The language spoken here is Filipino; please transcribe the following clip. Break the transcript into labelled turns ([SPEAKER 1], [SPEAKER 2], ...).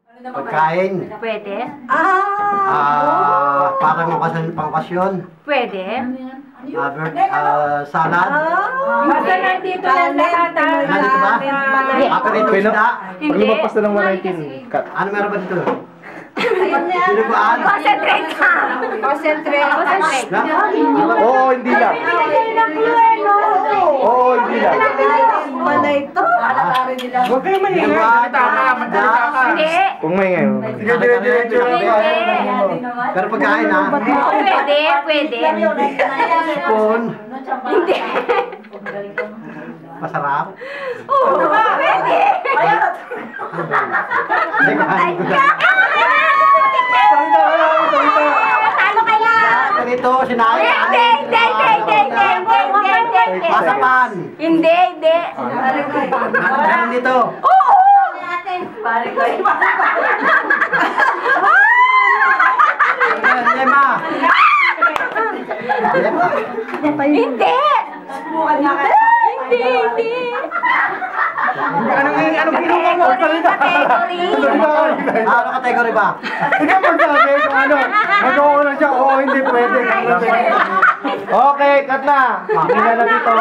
[SPEAKER 1] Pagkain.
[SPEAKER 2] Pwede.
[SPEAKER 1] Para pangkasyon.
[SPEAKER 2] Pwede.
[SPEAKER 1] Salad.
[SPEAKER 3] Basta nandito lang lahat.
[SPEAKER 1] Nandito ba? Paborito isda.
[SPEAKER 2] Hindi.
[SPEAKER 4] Pag lumagpas na ng 119, cut.
[SPEAKER 1] Ano meron ba dito? Sinubuan?
[SPEAKER 2] Concentrate ka.
[SPEAKER 3] Concentrate.
[SPEAKER 2] Concentrate.
[SPEAKER 4] Oo, hindi lang. Oo, hindi lang.
[SPEAKER 3] Wala ito.
[SPEAKER 1] Huwag kayo mahilig.
[SPEAKER 2] Hindi.
[SPEAKER 4] Kung may ngayon.
[SPEAKER 1] Pero pagkain ha?
[SPEAKER 2] Pwede. Pwede.
[SPEAKER 1] Spoon.
[SPEAKER 2] Hindi.
[SPEAKER 1] Masarap.
[SPEAKER 2] Oo. Pwede. Talo kaya.
[SPEAKER 1] Ganito, sinabi.
[SPEAKER 2] Hindi.
[SPEAKER 1] Masapan.
[SPEAKER 2] Hindi.
[SPEAKER 1] Meron dito.
[SPEAKER 2] Oo.
[SPEAKER 1] Lema.
[SPEAKER 2] Hindi. Hindi.
[SPEAKER 4] Anong kinuha mo?
[SPEAKER 2] Category.
[SPEAKER 1] Ano category ba?
[SPEAKER 4] Hindi mo sabi kung ano. Nagawa lang siya, oo, hindi pwede. Okay, cut na. Hindi na dito.